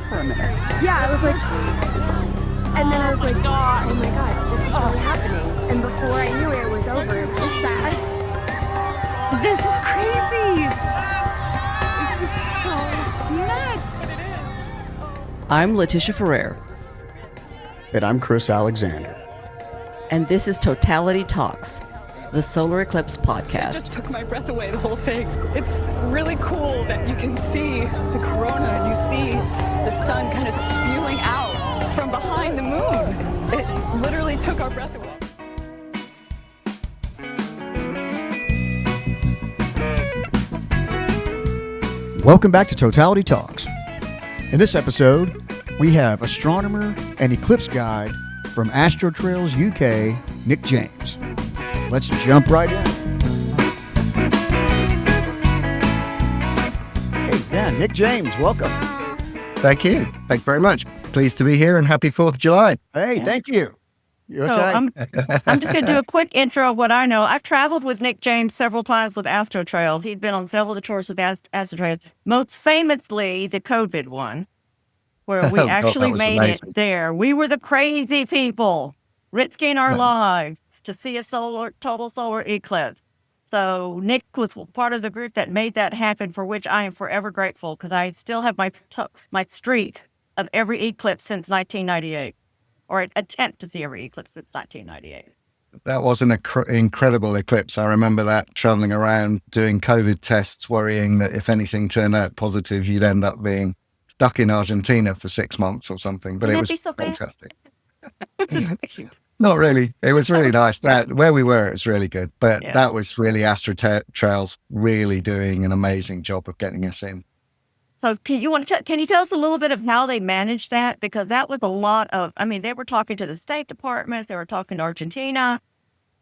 for a minute. Yeah, I was like, and then I was like, oh my God, this is really happening. And before I knew it was over. It was sad. This is crazy. This is so nuts. I'm Letitia Ferrer. And I'm Chris Alexander. And this is Totality Talks, the solar eclipse It podcast. just took my breath away, the whole thing. It's really cool that you can see the corona and you see the sun kind of spewing out from behind the moon. It literally took our breath away. Welcome back to Totality Talks. In this episode, we have astronomer and eclipse guide from AstroTrails UK, Nick James. Let's jump right in. Hey, yeah, Nick James, welcome. Thank you. Thank you very much. Pleased to be here and happy 4th of July. Hey, thank you. So I'm just going to do a quick intro of what I know. I've traveled with Nick James several times with AstroTrails. He'd been on several of the tours with AstroTrails, most famously the COVID one, where we actually made amazing. it there. We were the crazy people risking our lives to see a total solar eclipse. So Nick was part of the group that made that happen, for which I am forever grateful, because I still have my streak of every eclipse since 1998. Or an attempt to see every eclipse since 1998. That was an incredible eclipse. I remember that, traveling around doing COVID tests, worrying that if anything turned out positive, you'd end up being stuck in Argentina for 6 months or something. But it was fantastic. Not really. It was really nice. Where we were, it was really good. But that was really AstroTrails really doing an amazing job of getting us in. So can you tell us a little bit of how they managed that? Because that was a lot of, they were talking to the State Department, they were talking to Argentina.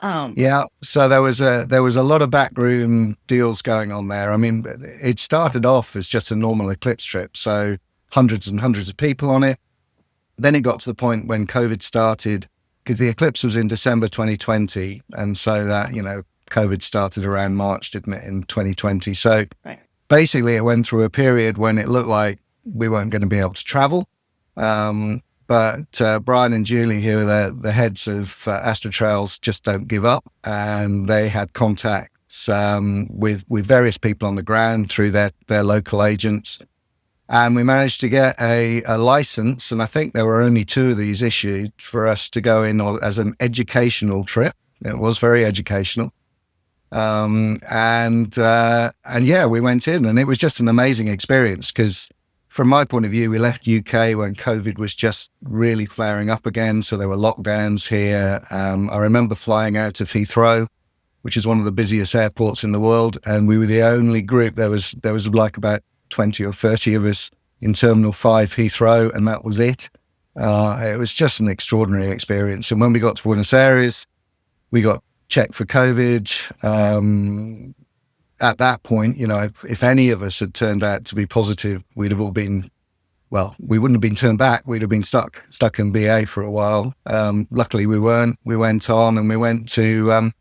Yeah, so there was a lot of backroom deals going on there. I mean, it started off as just a normal eclipse trip, so hundreds and hundreds of people on it. Then it got to the point when COVID started, because the eclipse was in December 2020, and so that, COVID started around March, didn't it, in 2020. So basically, it went through a period when it looked like we weren't going to be able to travel. But Brian and Julie, who are the heads of AstroTrails, just don't give up. And they had contacts with various people on the ground through their local agents. And we managed to get a license. And I think there were only 2 of these issued for us to go in as an educational trip. It was very educational. And we went in, and it was just an amazing experience, because from my point of view, we left UK when COVID was just really flaring up again. So there were lockdowns here. I remember flying out of Heathrow, which is one of the busiest airports in the world. And we were the only group. There was like about 20 or 30 of us in Terminal 5 Heathrow, and that was it. It was just an extraordinary experience. And when we got to Buenos Aires, we got checked for COVID. At that point, if any of us had turned out to be positive, we'd have all been, we wouldn't have been turned back. We'd have been stuck in BA for a while. Luckily, we weren't. We went on, and we went to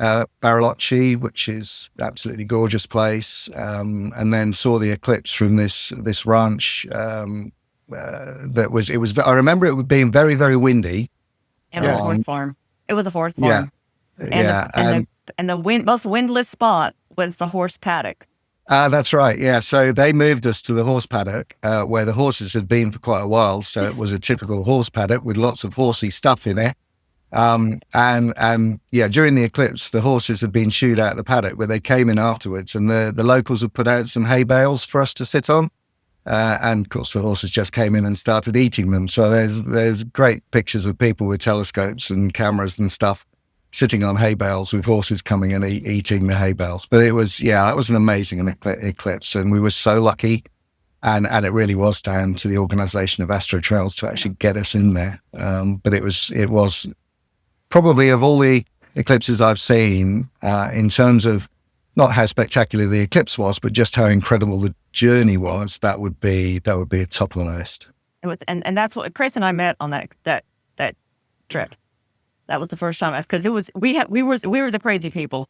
Bariloche, which is an absolutely gorgeous place, and then saw the eclipse from this ranch. I remember it being very, very windy. It was a horse farm. It was a horse farm. And the most windless spot was the horse-paddock. That's right. Yeah. So they moved us to the horse-paddock, where the horses had been for quite a while. So it was a typical horse-paddock with lots of horsey stuff in it. During the eclipse, the horses had been shooed out of the paddock, where they came in afterwards, and the locals had put out some hay bales for us to sit on. And of course, the horses just came in and started eating them. So there's great pictures of people with telescopes and cameras and stuff sitting on hay bales with horses coming and eating the hay bales. But it was, that was an amazing eclipse, and we were so lucky. And it really was down to the organization of AstroTrails to actually get us in there. But it was probably, of all the eclipses I've seen, in terms of not how spectacular the eclipse was, but just how incredible the journey was, that would be at top of the list. It was, and that's what Chris and I met on that trip. That was the first time, because we were the crazy people.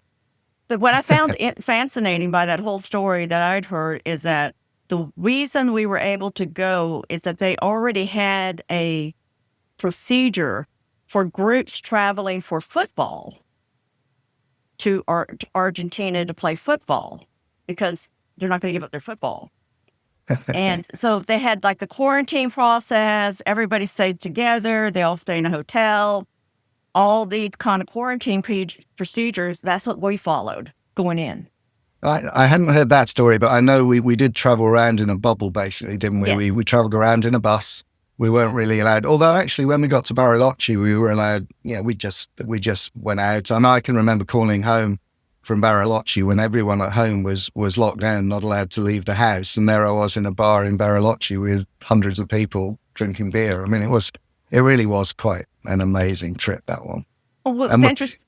But what I found fascinating by that whole story that I'd heard is that The reason we were able to go is that they already had a procedure for groups traveling for football to Argentina to play football, because they're not going to give up their football. And so they had like the quarantine process. Everybody stayed together. They all stay in a hotel. All the kind of quarantine procedures, that's what we followed going in. I hadn't heard that story, but I know we did travel around in a bubble, basically, didn't we? Yeah. We traveled around in a bus. We weren't really allowed, although actually when we got to Bariloche, we were allowed, we just went out. And I can remember calling home from Bariloche when everyone at home was locked down, not allowed to leave the house. And there I was in a bar in Bariloche with hundreds of people drinking beer. I mean, it really was quite an amazing trip, that one. Well, what's interesting,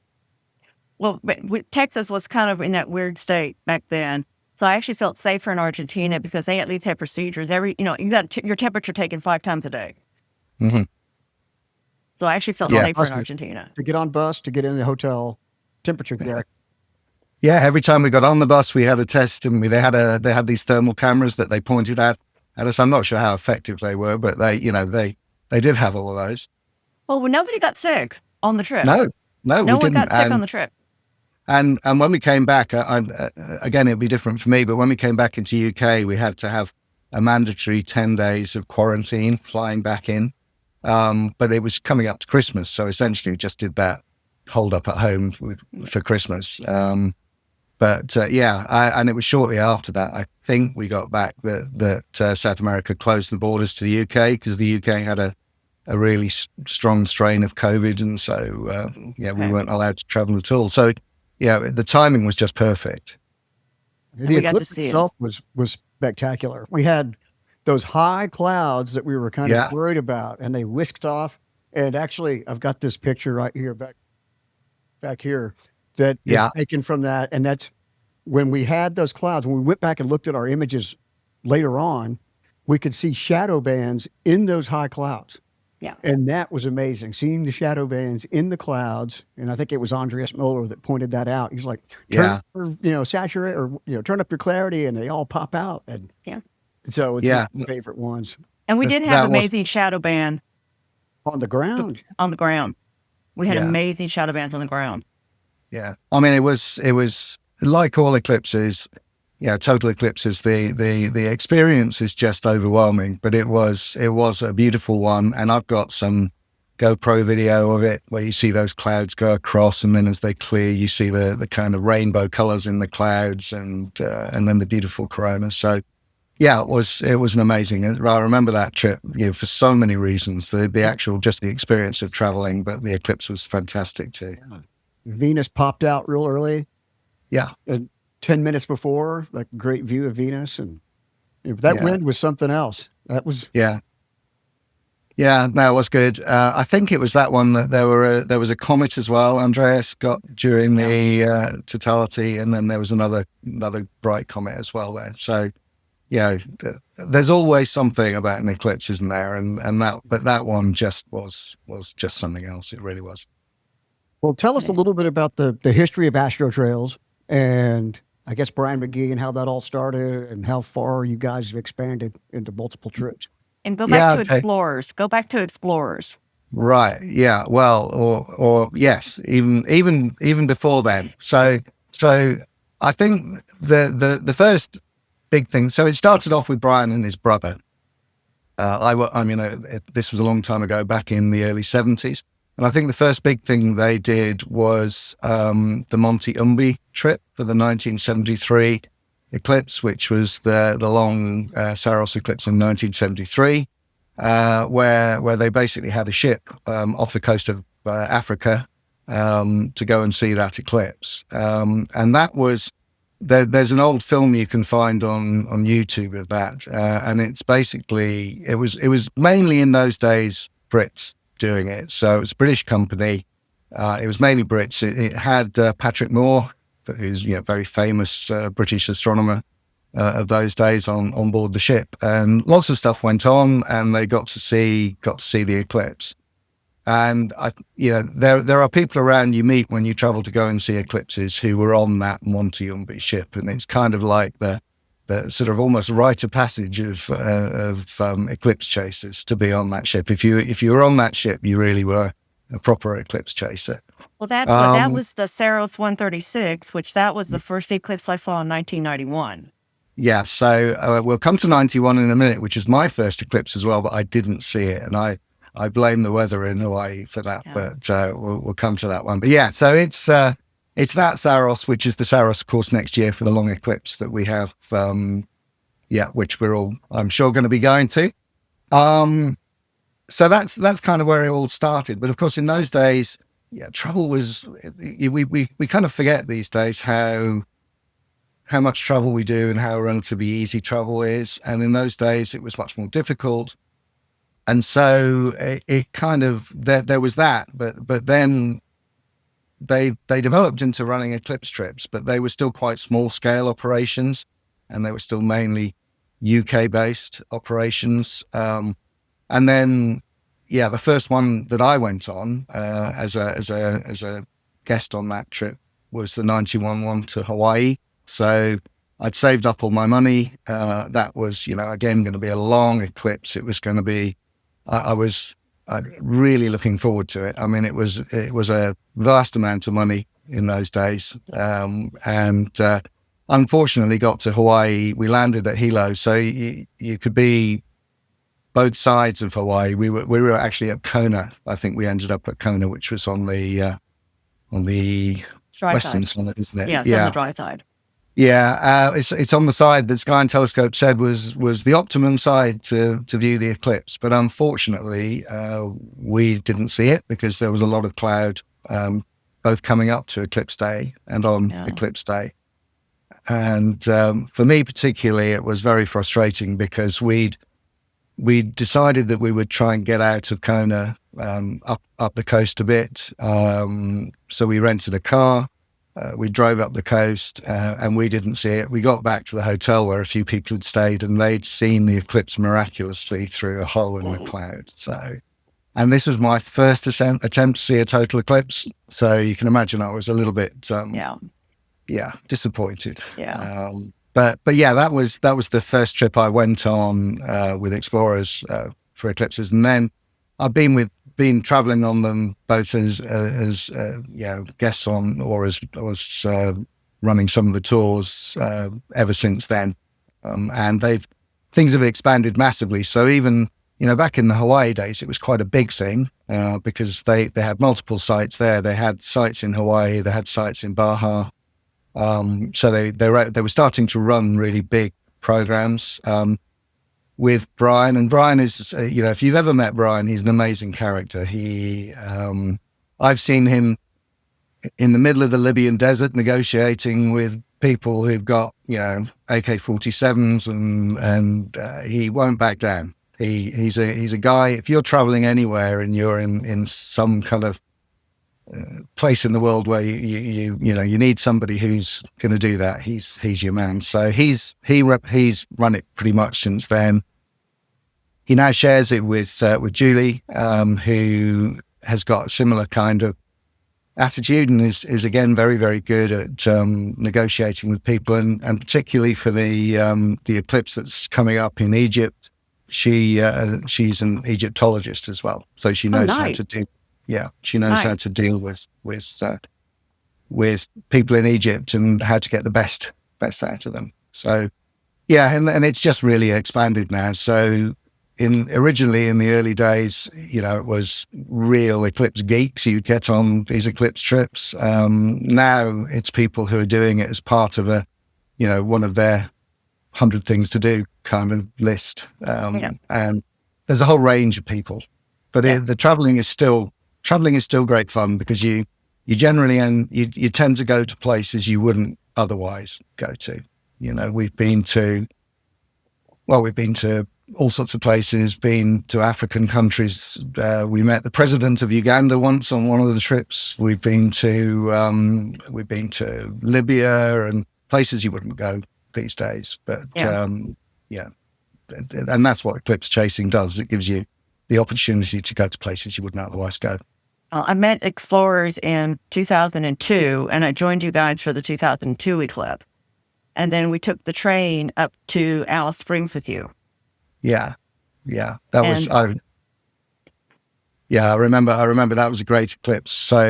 Texas was kind of in that weird state back then. So I actually felt safer in Argentina because they at least had procedures. You got your temperature taken 5 times a day. Mm-hmm. So I actually felt safer in Argentina. To get on bus, to get in the hotel, temperature check. Yeah, every time we got on the bus, we had a test, and they had these thermal cameras that they pointed at us. I'm not sure how effective they were, but they did have all of those. Well, nobody got sick on the trip. No, no one got sick on the trip. And when we came back, again, it'd be different for me, but when we came back into UK, we had to have a mandatory 10 days of quarantine flying back in. But it was coming up to Christmas, so essentially we just did that hold up at home for Christmas. And it was shortly after that, I think we got back that South America closed the borders to the UK, because the UK had a really strong strain of COVID, and so we weren't allowed to travel at all. So the timing was just perfect. The eclipse itself was spectacular. We had those high clouds that we were kind of worried about, and they whisked off. And actually, I've got this picture right here, back here, that is taken from that. And that's when we had those clouds. When we went back and looked at our images later on, we could see shadow bands in those high clouds. Yeah. And that was amazing, seeing the shadow bands in the clouds. And I think it was Andreas Miller that pointed that out. He's like, saturate or turn up your clarity, and they all pop out. And so it's my favorite ones. And we did have amazing shadow band on the ground. On the ground. We had amazing shadow bands on the ground. Yeah. I mean, it was like all eclipses, total eclipses, the experience is just overwhelming, but it was a beautiful one. And I've got some GoPro video of it where you see those clouds go across, and then as they clear, you see the kind of rainbow colors in the clouds, and then the beautiful corona. So it was an amazing, I remember that trip, for so many reasons, the actual, just the experience of traveling, but the eclipse was fantastic too. Yeah. Venus popped out real early. Yeah. And 10 minutes before, like great view of Venus, and that wind was something else. That was no, it was good. I think it was that one that there was a comet as well. Andreas got during the Totality, and then there was another bright comet as well there. So there's always something about an eclipse, isn't there? And that one just was just something else. It really was. Well, tell us a little bit about the history of AstroTrails, and I guess Brian McGee, and how that all started, and how far you guys have expanded into multiple trips. And go back to explorers. Go back to explorers. Right. Yeah. Well, or yes, even before then. So I think the first big thing. So it started off with Brian and his brother. This was a long time ago, back in the early 70s. And I think the first big thing they did was the Monte Umbi trip for the 1973 eclipse, which was the long Saros eclipse in 1973, where they basically had a ship off the coast of Africa to go and see that eclipse. And that was, there's an old film you can find on YouTube of that. And it's basically, it was mainly in those days Brits doing it. So it was a British company. It was mainly Brits. It had Patrick Moore, who's very famous British astronomer of those days, on board the ship, and lots of stuff went on, and they got to see the eclipse. And there are people around you meet when you travel to go and see eclipses who were on that Monte Umbi ship, and it's kind of like the the sort of almost rite of passage of eclipse chasers to be on that ship. If you were on that ship, you really were a proper eclipse chaser. Well, that was the Saros 136, which that was the first eclipse I saw in 1991. Yeah, so we'll come to 91 in a minute, which is my first eclipse as well, but I didn't see it, and I blame the weather in Hawaii for that. Yeah. But we'll come to that one. But yeah, so it's that Saros, which is the Saros, of course, next year for the long eclipse that we have. Which we're all, I'm sure, going to be going to. So that's kind of where it all started. But of course, in those days, travel was, we kind of forget these days how much travel we do and how relatively easy travel is. And in those days, it was much more difficult. And so it kind of, there was that, but then they developed into running eclipse trips, but they were still quite small scale operations, and they were still mainly UK based operations. And then, the first one that I went on as a guest on that trip was the 91 one to Hawaii. So I'd saved up all my money. That was, again, going to be a long eclipse. It was going to be, I was really looking forward to it. I mean, it was a vast amount of money in those days. And unfortunately got to Hawaii. We landed at Hilo. So you could be both sides of Hawaii. We were actually at Kona. I think we ended up at Kona, which was on the western side, isn't it? Yeah, it's on the dry side. Yeah, it's on the side that Sky and Telescope said was the optimum side to view the eclipse. But unfortunately, we didn't see it because there was a lot of cloud, both coming up to eclipse day and on eclipse day. And for me particularly, it was very frustrating because we'd decided that we would try and get out of Kona up the coast a bit. So we rented a car. We drove up the coast and we didn't see it. We got back to the hotel where a few people had stayed and they'd seen the eclipse miraculously through a hole in the cloud. And this was my first attempt to see a total eclipse. So you can imagine I was a little bit, disappointed. Yeah. But that was the first trip I went on with explorers for eclipses. And then I've been traveling on them both as guests on or as running some of the tours ever since then, and things have expanded massively. So even back in the Hawaii days, it was quite a big thing because they had multiple sites there. They had sites in Hawaii, they had sites in Baja, so they were starting to run really big programs. With Brian, and Brian is, if you've ever met Brian, he's an amazing character. I've seen him in the middle of the Libyan desert negotiating with people who've got, AK-47s and he won't back down. He's a guy, if you're traveling anywhere and you're in some kind of place in the world where you need somebody who's going to do that, he's your man. So he's run it pretty much since then. He now shares it with Julie, who has got a similar kind of attitude and is again very, very good at negotiating with people, and particularly for the eclipse that's coming up in Egypt. She's an Egyptologist as well, so she knows how to do. Yeah, she knows how to deal with people in Egypt and how to get the best out of them. So yeah, and it's just really expanded now. So originally in the early days, it was real eclipse geeks you'd get on these eclipse trips. Now it's people who are doing it as part of one of their 100 things to do kind of list. And there's a whole range of people, but the traveling is still great fun because you generally, and you tend to go to places you wouldn't otherwise go to. We've been to all sorts of places, been to African countries. We met the president of Uganda once on one of the trips. We've been to Libya and places you wouldn't go these days. But and that's what eclipse chasing does. It gives you the opportunity to go to places you wouldn't otherwise go. I met explorers in 2002, and I joined you guys for the 2002 eclipse. And then we took the train up to Alice Springs with you. Yeah. That was, I remember that was a great eclipse. So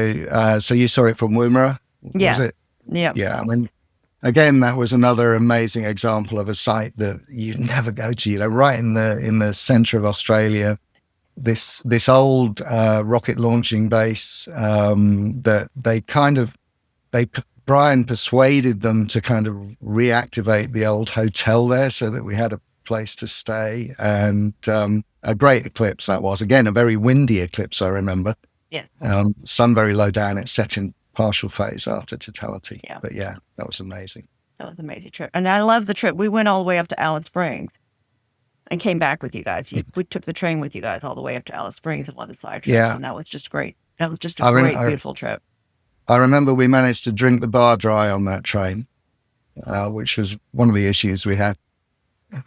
you saw it from Woomera, was it? Yeah. Yeah. I mean, again, that was another amazing example of a site that you never go to, right in the center of Australia, this old rocket launching base that Brian persuaded them to kind of reactivate the old hotel there so that we had a place to stay. And a great eclipse that was. Again, a very windy eclipse, I remember. Yes. Sun very low down. It set in partial phase after totality. Yeah. But yeah, that was amazing. That was an amazing trip. And I love the trip. We went all the way up to Alice Springs and came back with you guys. We took the train with you guys all the way up to Alice Springs and one of the side trips. Yeah. And that was just great. That was just a beautiful trip. I remember we managed to drink the bar dry on that train, which was one of the issues we had.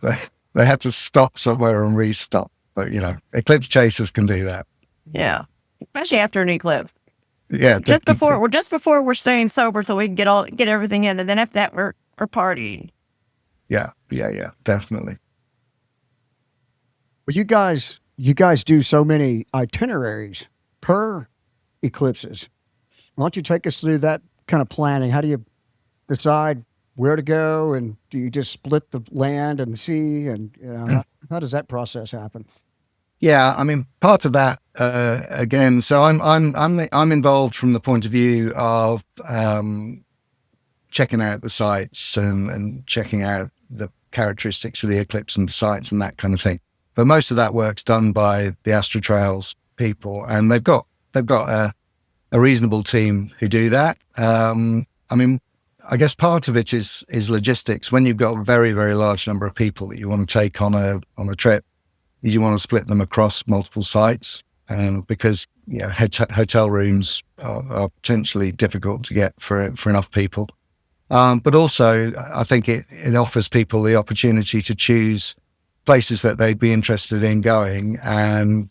They had to stop somewhere and restop. But, eclipse chasers can do that. Yeah. Especially after an eclipse. Yeah. Just before we're staying sober so we can get everything in. And then after that, we're partying. Yeah, definitely. Well, you guys do so many itineraries per eclipses. Why don't you take us through that kind of planning? How do you decide where to go, and do you just split the land and the sea, and how does that process happen? Yeah, I mean, part of that again. So I'm involved from the point of view of checking out the sites and checking out the characteristics of the eclipse and the sites and that kind of thing. But most of that work's done by the AstroTrails people, and they've got a reasonable team who do that. I mean, I guess part of it is logistics. When you've got a very, very large number of people that you want to take on a trip, you want to split them across multiple sites, because hotel rooms are potentially difficult to get for enough people. But also, I think it offers people the opportunity to choose places that they'd be interested in going and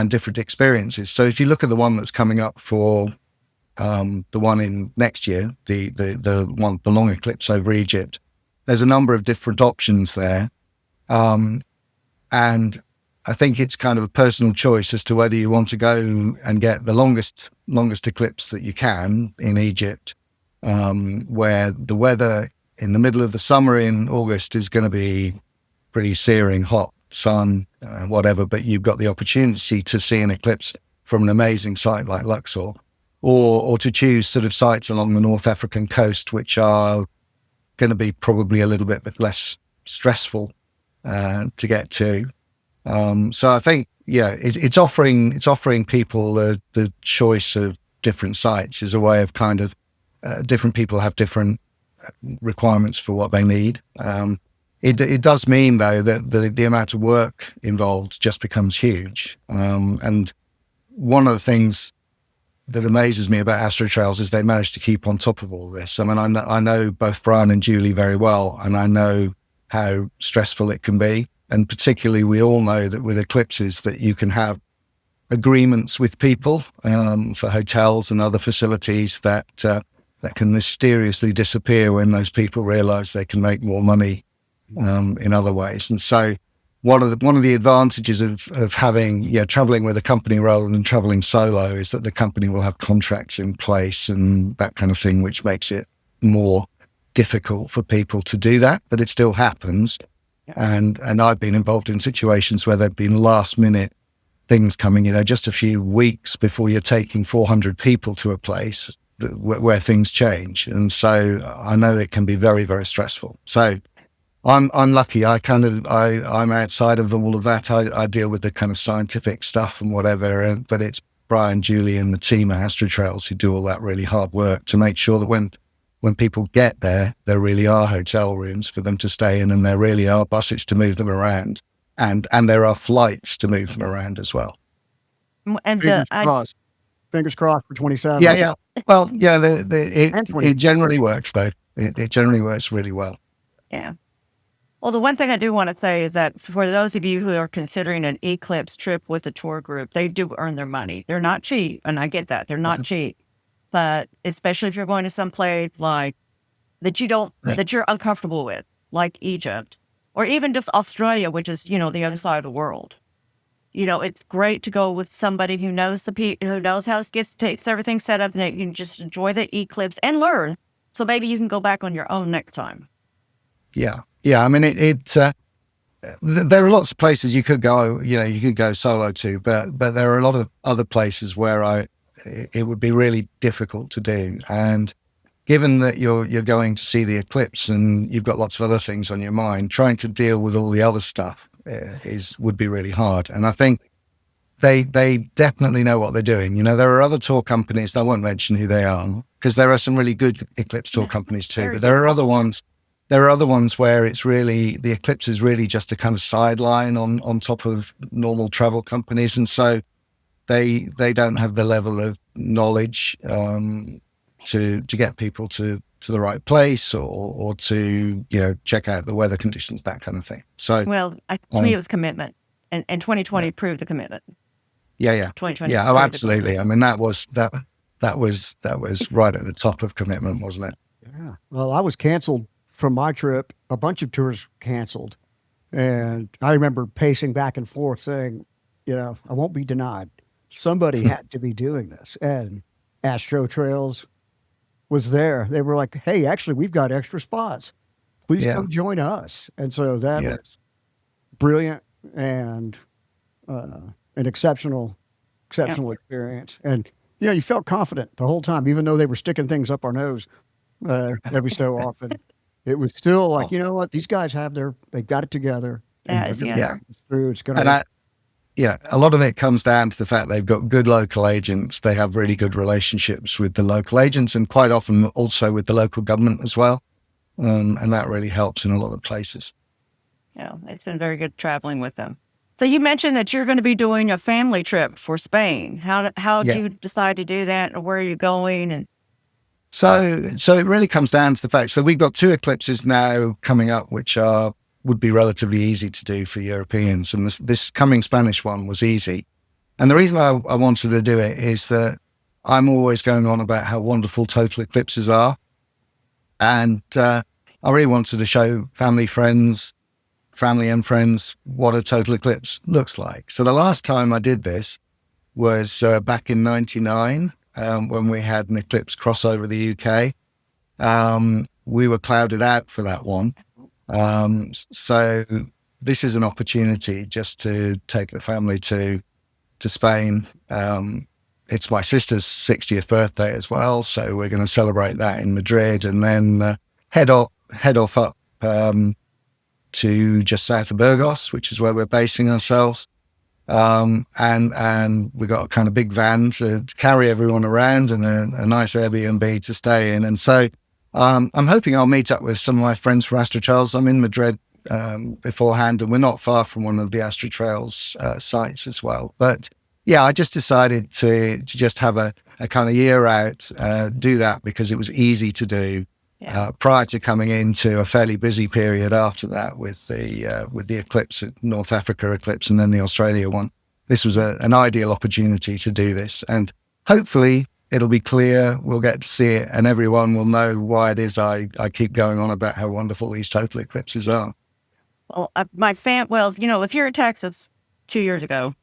different experiences. So if you look at the one that's coming up for the one in next year, the long eclipse over Egypt, there's a number of different options there. And I think it's kind of a personal choice as to whether you want to go and get the longest eclipse that you can in Egypt, where the weather in the middle of the summer in August is going to be pretty searing hot sun, whatever, but you've got the opportunity to see an eclipse from an amazing site like Luxor, or to choose sort of sites along the North African coast, which are going to be probably a little bit less stressful to get to. So I think, it's offering people the choice of different sites as a way of kind of different people have different requirements for what they need. It does mean, though, that the amount of work involved just becomes huge. And one of the things that amazes me about AstroTrails is they managed to keep on top of all this. I mean, I know both Brian and Julie very well, and I know how stressful it can be. And particularly, we all know that with eclipses that you can have agreements with people for hotels and other facilities that can mysteriously disappear when those people realize they can make more money in other ways. And so one of the advantages of having traveling with a company rather than traveling solo is that the company will have contracts in place and that kind of thing, which makes it more difficult for people to do that, but it still happens. And I've been involved in situations where there've been last minute things coming, just a few weeks before you're taking 400 people to a place where things change. And so I know it can be very, very stressful. So I'm lucky. I'm outside of all of that. I deal with the kind of scientific stuff and whatever, but it's Brian, Julie, and the team at AstroTrails who do all that really hard work to make sure that when people get there, there really are hotel rooms for them to stay in, and there really are buses to move them around, and there are flights to move them around as well. And Fingers crossed for 27. Yeah. Well, it generally works, though. It generally works really well. Yeah. Well, the one thing I do want to say is that for those of you who are considering an eclipse trip with a tour group, they do earn their money. They're not cheap, and I get that. They're not cheap. But especially if you're going to some place like that you don't, Right. that you're uncomfortable with, like Egypt, or even just Australia, which is, the other side of the world. It's great to go with somebody who knows who knows how it gets everything set up, and that you can just enjoy the eclipse and learn. So maybe you can go back on your own next time. Yeah. Yeah. I mean, there are lots of places you could go, you could go solo to, but there are a lot of other places where it would be really difficult to do. And given that you're going to see the eclipse and you've got lots of other things on your mind, trying to deal with all the other stuff would be really hard. And I think they definitely know what they're doing. There are other tour companies, I won't mention who they are, because there are some really good eclipse tour companies too, but there are other ones. There are other ones where it's really, the eclipse is really just a kind of sideline on top of normal travel companies. And so they don't have the level of knowledge to get people to the right place or to, check out the weather conditions, that kind of thing. So, well, to me, it was commitment. And 2020 proved the commitment. Yeah. 2020. Yeah. Oh, absolutely. I mean, that was right at the top of commitment, wasn't it? Yeah. Well, I was canceled from my trip. A bunch of tours canceled. And I remember pacing back and forth saying, I won't be denied. Somebody had to be doing this. And AstroTrails was there. They were like, hey, actually, we've got extra spots. Please come join us. And so that was brilliant and an exceptional experience. And, you felt confident the whole time, even though they were sticking things up our nose every so often. It was still like, you know what? These guys they've got it together. Yes, It's through. It's going to. A lot of it comes down to the fact they've got good local agents. They have really good relationships with the local agents and quite often also with the local government as well. And that really helps in a lot of places. Yeah, it's been very good traveling with them. So you mentioned that you're going to be doing a family trip for Spain. How did you decide to do that, or where are you going? And So it really comes down to the fact. So we've got 2 eclipses now coming up, which would be relatively easy to do for Europeans. And this coming Spanish one was easy. And the reason I wanted to do it is that I'm always going on about how wonderful total eclipses are. And I really wanted to show family and friends what a total eclipse looks like. So the last time I did this was back in 99. When we had an eclipse cross over the UK. We were clouded out for that one. So this is an opportunity just to take the family to Spain. It's my sister's 60th birthday as well, so we're going to celebrate that in Madrid and then head off up to just south of Burgos, which is where we're basing ourselves. And we got a kind of big van to carry everyone around and a nice Airbnb to stay in. And so I'm hoping I'll meet up with some of my friends from AstroTrails. I'm in Madrid beforehand, and we're not far from one of the AstroTrails sites as well. But yeah, I just decided to just have a kind of year out, do that because it was easy to do. Prior to coming into a fairly busy period after that with the eclipse, North Africa eclipse, and then the Australia one. This was an ideal opportunity to do this, and hopefully it'll be clear. We'll get to see it, and everyone will know why it is I keep going on about how wonderful these total eclipses are. Well, if you're in Texas 2 years ago,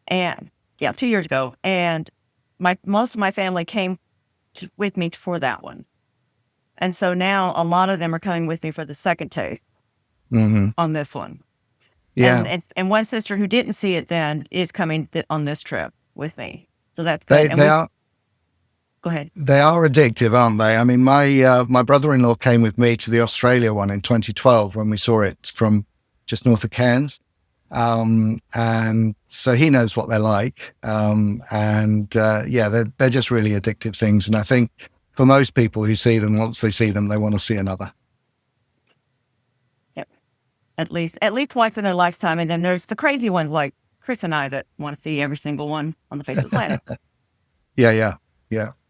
and 2 years ago, and most of my family came with me for that one. And so now a lot of them are coming with me for the second take on this one. Yeah. And one sister who didn't see it then is coming on this trip with me. So that's they good. are. Go ahead. They are addictive, aren't they? I mean, my brother-in-law came with me to the Australia one in 2012 when we saw it from just north of Cairns. And so he knows what they're like. They're just really addictive things. And I think for most people who see them, once they see them, they want to see another. Yep. At least once in their lifetime. And then there's the crazy ones like Chris and I that want to see every single one on the face of the planet. Yeah.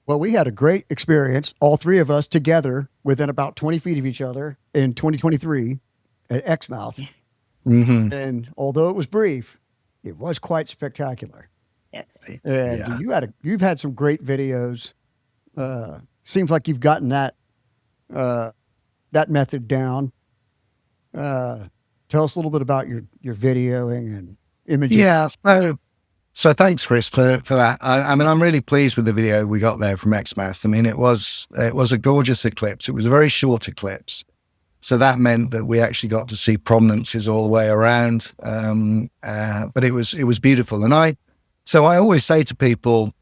Well, we had a great experience, all 3 of us together within about 20 feet of each other in 2023 at Exmouth. Mm-hmm. And although it was brief, it was quite spectacular. Yes. And you've had some great videos. Seems like you've gotten that that method down. Tell us a little bit about your videoing and imaging. Yeah. So thanks, Chris, for that. I mean, I'm really pleased with the video we got there from Exmouth. I mean, it was a gorgeous eclipse. It was a very short eclipse. So that meant that we actually got to see prominences all the way around. But it was beautiful. And I always say to people,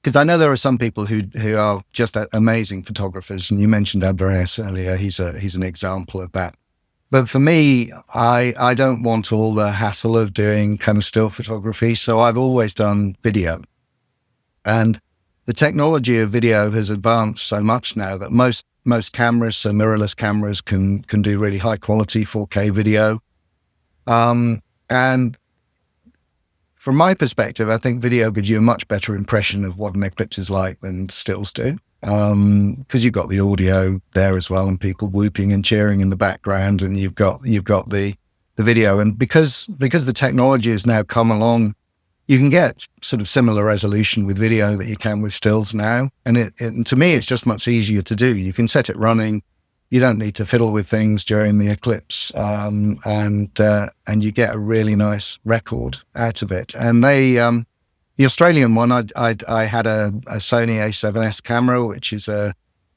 because I know there are some people who are just amazing photographers, and you mentioned Andreas earlier. He's an example of that. But for me, I don't want all the hassle of doing kind of still photography. So I've always done video. And the technology of video has advanced so much now that most cameras, so mirrorless cameras, can do really high quality 4K video. And from my perspective, I think video gives you a much better impression of what an eclipse is like than stills do. Because you've got the audio there as well, and people whooping and cheering in the background, and you've got the video. And because the technology has now come along, you can get sort of similar resolution with video that you can with stills now. And to me, it's just much easier to do. You can set it running. You don't need to fiddle with things during the eclipse, and you get a really nice record out of it. And the Australian one, I had a Sony A7S camera, which is a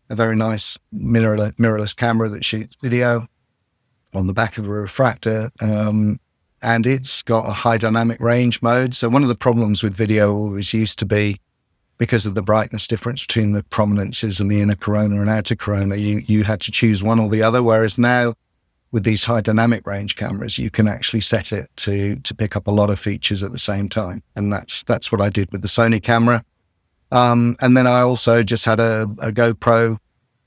very nice mirrorless camera that shoots video on the back of a refractor, and it's got a high dynamic range mode. So one of the problems with video always used to be, because of the brightness difference between the prominences and the inner corona and outer corona, you had to choose one or the other, whereas now, with these high dynamic range cameras, you can actually set it to pick up a lot of features at the same time. And that's what I did with the Sony camera. And then I also just had a GoPro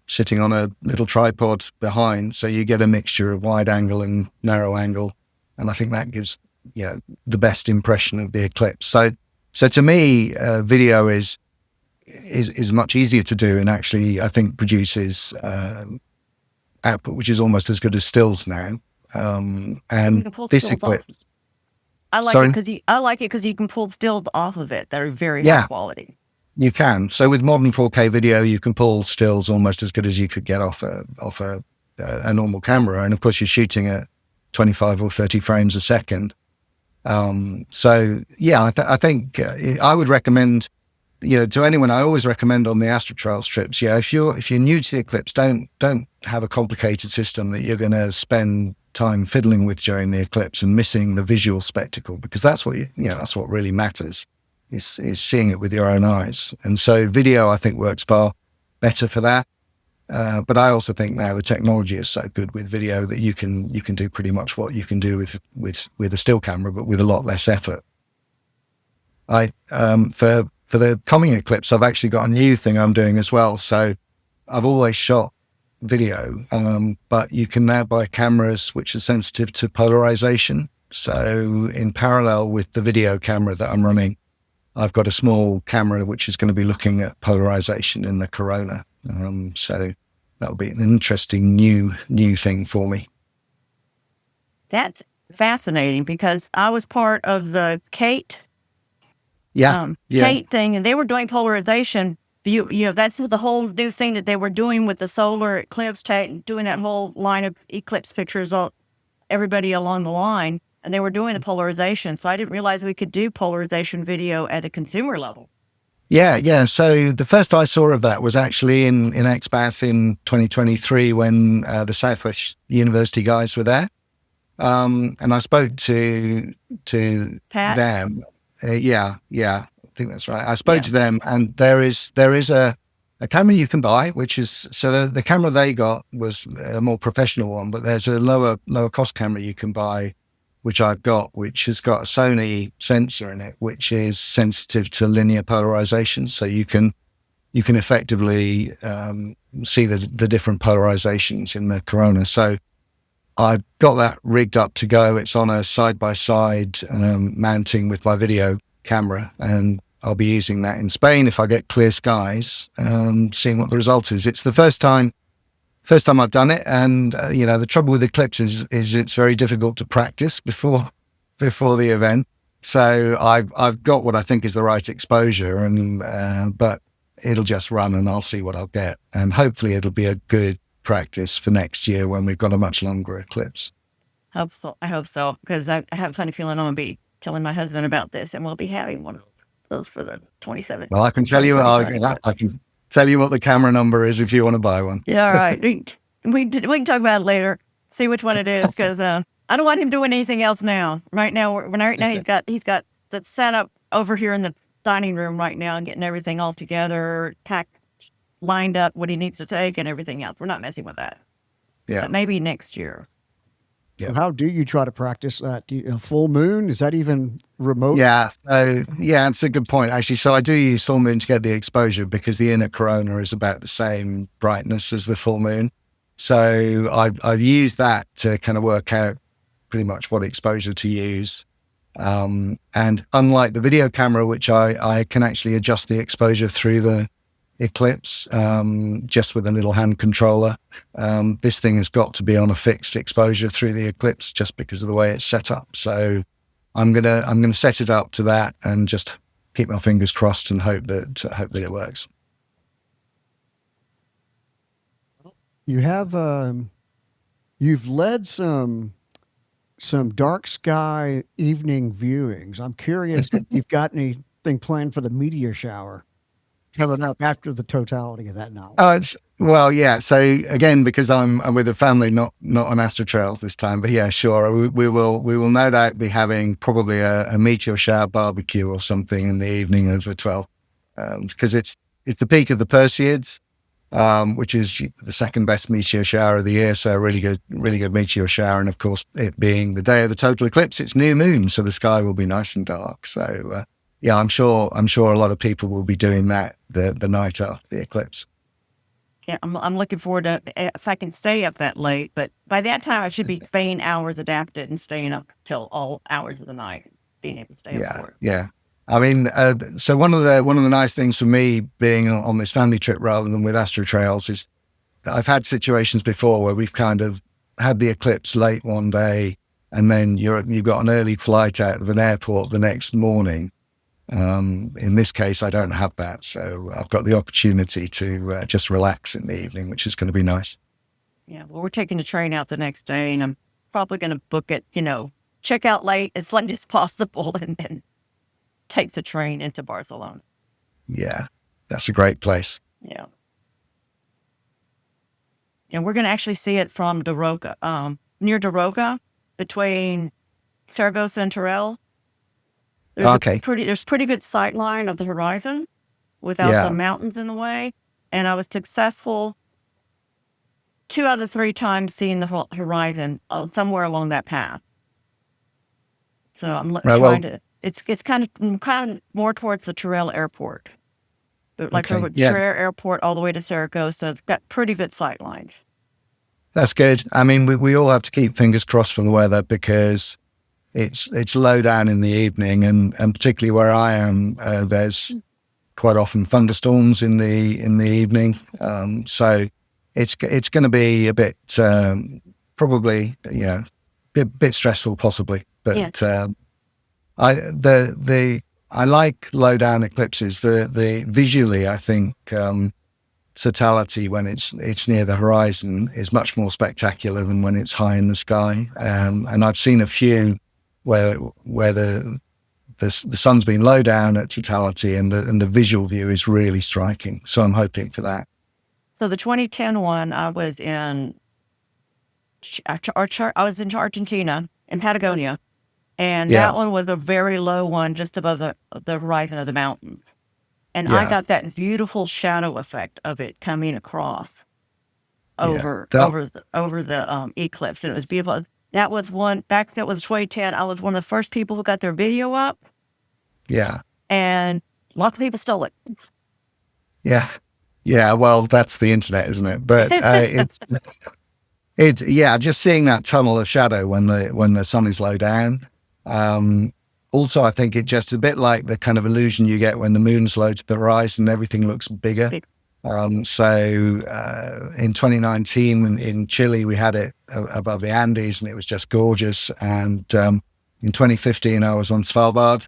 sitting on a little tripod behind. So you get a mixture of wide angle and narrow angle. And I think that gives, the best impression of the eclipse. So to me, video is much easier to do, and actually I think produces output which is almost as good as stills now. And this eclipse, I like it because you can pull stills off of it that are very high quality. You can. So with modern 4K video, you can pull stills almost as good as you could get off a normal camera. And of course, you're shooting at 25 or 30 frames a second. I think I would recommend, to anyone. I always recommend on the AstroTrails trips. If you're new to the eclipse, don't have a complicated system that you're going to spend time fiddling with during the eclipse and missing the visual spectacle, because that's what that's what really matters, is seeing it with your own eyes. And so video, I think, works far better for that. But I also think now the technology is so good with video that you can do pretty much what you can do with a still camera, but with a lot less effort. For the coming eclipse, I've actually got a new thing I'm doing as well. So I've always shot video, but you can now buy cameras which are sensitive to polarization. So in parallel with the video camera that I'm running, I've got a small camera which is going to be looking at polarization in the corona. So that'll be an interesting new thing for me. That's fascinating, because I was part of the Kate thing, and they were doing polarization. That's the whole new thing that they were doing with the solar eclipse, doing that whole line of eclipse pictures of everybody along the line, and they were doing the polarization. So I didn't realize we could do polarization video at a consumer level. Yeah. So the first I saw of that was actually in Exbath in 2023 when the Southwest University guys were there. And I spoke to Pat? them. Yeah, I think that's right. I spoke to them, and there is a camera you can buy, which is, so the camera they got was a more professional one, but there's a lower cost camera you can buy, which I've got, which has got a Sony sensor in it, which is sensitive to linear polarization. So you can effectively see the different polarizations in the corona. So I've got that rigged up to go. It's on a side-by-side mounting with my video camera, and I'll be using that in Spain if I get clear skies, seeing what the result is. It's the first time I've done it, and the trouble with eclipses is it's very difficult to practice before the event. So I've got what I think is the right exposure, and but it'll just run, and I'll see what I'll get, and hopefully it'll be a good practice for next year when we've got a much longer eclipse. Hope so. I hope so, because I have a funny feeling I'm going to be telling my husband about this, and we'll be having one of those for the 27th. Well, I can tell you, I can tell you what the camera number is if you want to buy one. Yeah, all right. We can talk about it later. See which one it is, because I don't want him doing anything else now. Right now, he's got the setup over here in the dining room right now, and getting everything all together, lined up, what he needs to take, and everything else. We're not messing with that. Yeah, but maybe next year. Yeah. How do you try to practice that? Full moon? Is that even remote? Yeah. So it's a good point, actually. So I do use full moon to get the exposure because the inner corona is about the same brightness as the full moon. So I've used that to kind of work out pretty much what exposure to use. And unlike the video camera, which I can actually adjust the exposure through the eclipse just with a little hand controller, this thing has got to be on a fixed exposure through the eclipse just because of the way it's set up. So I'm gonna set it up to that and just keep my fingers crossed and hope that it works. You have you've led some dark sky evening viewings. I'm curious if you've got anything planned for the meteor shower coming up after the totality of that knowledge. So again, because I'm with a family, not on AstroTrails this time, but yeah, sure, we will no doubt be having probably a meteor shower barbecue or something in the evening of the 12th, because it's the peak of the Perseids, which is the second best meteor shower of the year, so a really good meteor shower. And of course, it being the day of the total eclipse, it's new moon, so the sky will be nice and dark. So yeah, I'm sure a lot of people will be doing that the night after the eclipse. Yeah, I'm looking forward to if I can stay up that late. But by that time, I should be staying hours adapted and staying up till all hours of the night, being able to stay up for it. Yeah. I mean, so one of the nice things for me being on this family trip rather than with AstroTrails is that I've had situations before where we've kind of had the eclipse late one day, and then you've got an early flight out of an airport the next morning. In this case, I don't have that, so I've got the opportunity to just relax in the evening, which is going to be nice. Yeah, well, we're taking the train out the next day, and I'm probably going to book it, check out late as late as possible, and then take the train into Barcelona. Yeah, that's a great place. Yeah. And we're going to actually see it from Daroca, near Daroca, between Saragossa and Torreón. There's pretty good sight line of the horizon without the mountains in the way. And I was successful 2 out of 3 times seeing the horizon somewhere along that path. So I'm trying to, it's kind of more towards the Torreón airport. Torreón airport all the way to Saragossa. It's got pretty good sight lines. That's good. I mean, we all have to keep fingers crossed for the weather because it's low down in the evening, and particularly where I am, there's quite often thunderstorms in the evening. So it's going to be a bit probably bit stressful possibly. But I like low down eclipses. The visually, I think Totality when it's near the horizon is much more spectacular than when it's high in the sky. And I've seen a few where the sun's been low down at Totality and the visual view is really striking. So I'm hoping for that. So the 2010 one, I was in Argentina, in Patagonia, and that one was a very low one, just above the horizon of the mountains. And I got that beautiful shadow effect of it coming across over the eclipse, and it was beautiful. That was 2010. I was one of the first people who got their video up. Yeah. And lots of people stole it. Yeah. Yeah. Well, that's the internet, isn't it? But it's just seeing that tunnel of shadow when the sun is low down. Also, I think it's just a bit like the kind of illusion you get when the moon's low to the horizon, everything looks bigger. So in 2019 in Chile, we had it above the Andes and it was just gorgeous. And in 2015, I was on Svalbard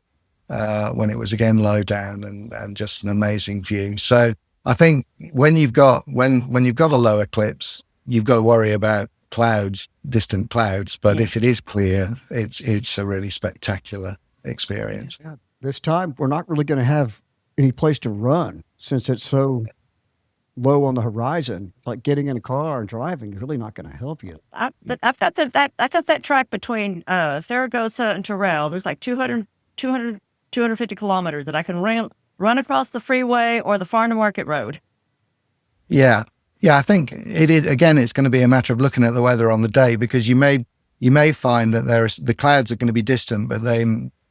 when it was again low down and just an amazing view. So I think when you've got a low eclipse, you've got to worry about clouds, distant clouds. But if it is clear, it's a really spectacular experience. Yeah. This time, we're not really going to have any place to run since it's so low on the horizon. Like getting in a car and driving is really not going to help you. I've got that track between Zaragoza and Torreón. There's like 250 kilometers that I can run across the freeway or the farm to market road. Yeah. Yeah, I think it is, again, it's going to be a matter of looking at the weather on the day, because you may find that the clouds are going to be distant, but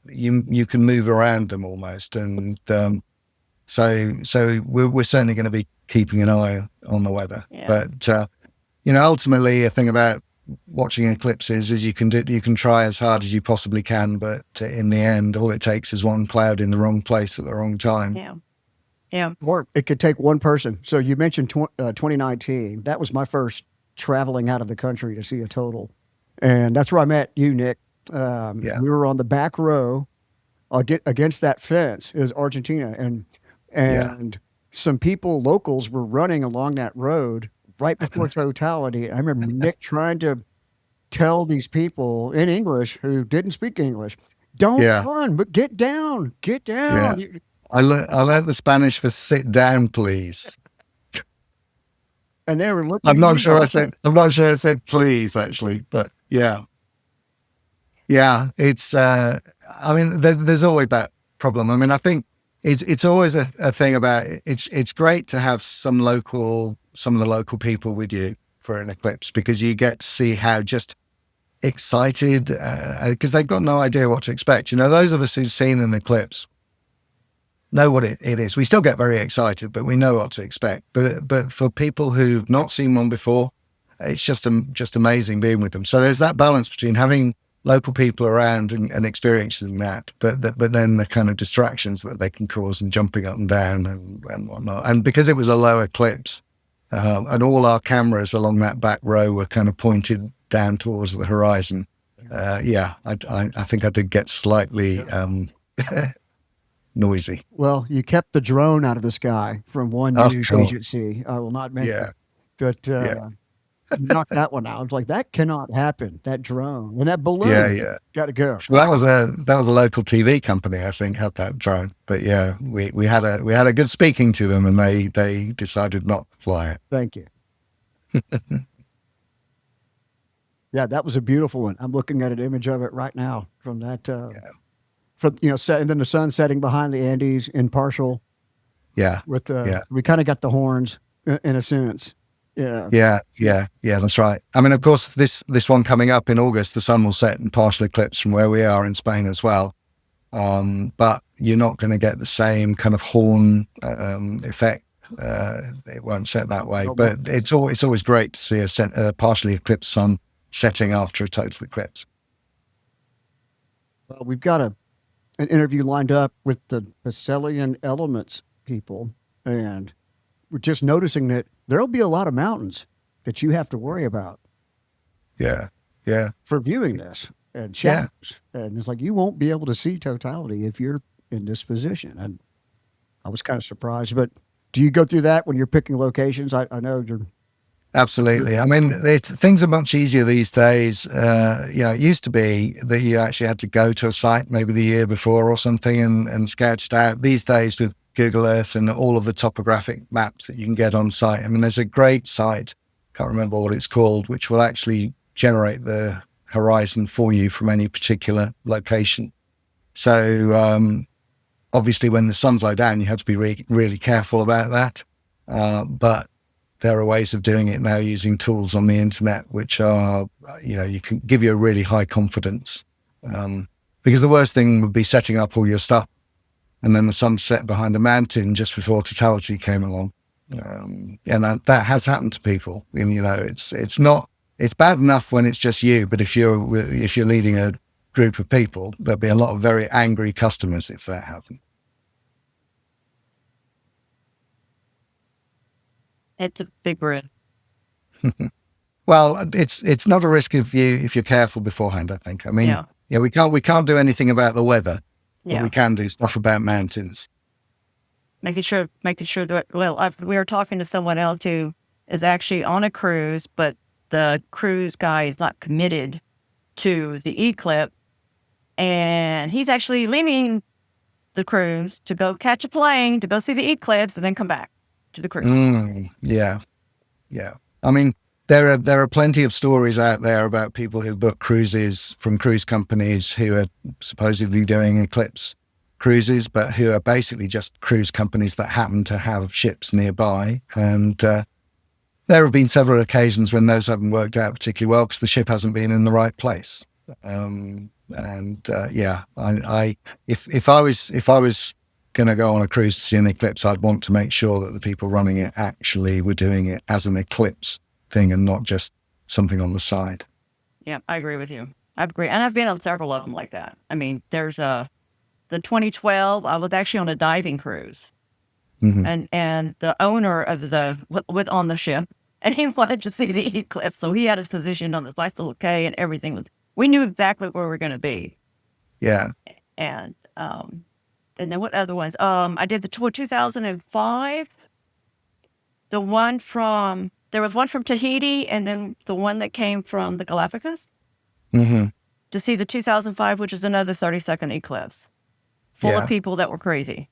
you can move around them almost. And so we're certainly going to be keeping an eye on the weather. Yeah. But, ultimately a thing about watching eclipses is you can try as hard as you possibly can, but in the end, all it takes is one cloud in the wrong place at the wrong time. Yeah. Yeah. Or it could take one person. So you mentioned 2019. That was my first traveling out of the country to see a total. And that's where I met you, Nick. We were on the back row against that fence. It was Argentina. And some people, locals, were running along that road right before Totality. I remember Nick trying to tell these people in English who didn't speak English, don't run, but get down. Yeah. I learned the Spanish for sit down, please. And they were looking. I'm not sure I said please, actually, but yeah. It's. There's always that problem. I mean, I think it's always a thing about it's great to have some of the local people with you for an eclipse, because you get to see how just excited, because they've got no idea what to expect. Those of us who've seen an eclipse know what it is. We still get very excited, but we know what to expect. But for people who've not seen one before, it's just amazing being with them. So there's that balance between having local people around and experiencing that, but then the kind of distractions that they can cause and jumping up and down and whatnot. And because it was a low eclipse, and all our cameras along that back row were kind of pointed down towards the horizon, I think I did get slightly noisy. Well, you kept the drone out of the sky from one news agency. I will not mention it. But knocked that one out. I was like, that cannot happen. That drone and that balloon got to go. Well, that was a local TV company, I think, had that drone. But yeah, we had a good speaking to them, and they decided not to fly it. Thank you. Yeah, that was a beautiful one. I'm looking at an image of it right now from that. And then the sun setting behind the Andes in partial. Yeah. We kind of got the horns in a sense. Yeah. Yeah, that's right. I mean, of course, this one coming up in August, the sun will set in partial eclipse from where we are in Spain as well. But you're not going to get the same kind of horn effect. It won't set that way. But it's always great to see a partially eclipsed sun setting after a total eclipse. Well, we've got an interview lined up with the Perseid elements people, and we're just noticing that there'll be a lot of mountains that you have to worry about. Yeah. For viewing this and shadows. And it's like, you won't be able to see totality if you're in this position. And I was kind of surprised, but do you go through that when you're picking locations? I know you're... Absolutely. I mean, things are much easier these days. It used to be that you actually had to go to a site maybe the year before or something and sketched out. These days with Google Earth and all of the topographic maps that you can get on site. I mean, there's a great site, can't remember what it's called, which will actually generate the horizon for you from any particular location. So obviously when the sun's low down, you have to be really careful about that. But there are ways of doing it now using tools on the internet, which are, you can give you a really high confidence. Because the worst thing would be setting up all your stuff and then the sun set behind a mountain just before Totality came along. And that has happened to people. And, it's bad enough when it's just you, but if you're leading a group of people, there'll be a lot of very angry customers if that happened. It's a big risk. Well, it's not a risk if you're careful beforehand, I think. I mean, we can't do anything about the weather, but we can do stuff about mountains. Making sure that, we were talking to someone else who is actually on a cruise, but the cruise guy is not committed to the eclipse. And he's actually leaving the cruise to go catch a plane to go see the eclipse and then come back to the cruise. Yeah. I mean, there are plenty of stories out there about people who book cruises from cruise companies who are supposedly doing eclipse cruises, but who are basically just cruise companies that happen to have ships nearby. And there have been several occasions when those haven't worked out particularly well because the ship hasn't been in the right place. If I was going to go on a cruise to see an eclipse, I'd want to make sure that the people running it actually were doing it as an eclipse thing and not just something on the side. Yeah, I agree with you. I agree. And I've been on several of them like that. I mean, there's the 2012, I was actually on a diving cruise. And the owner of went on the ship, and he wanted to see the eclipse. So he had his position on the nice little K and everything. We knew exactly where we were going to be. Yeah. And then what other ones? I did the tour 2005. There was one from Tahiti, and then the one that came from the Galapagos. To see the 2005, which is another 30-second eclipse. Full of people that were crazy.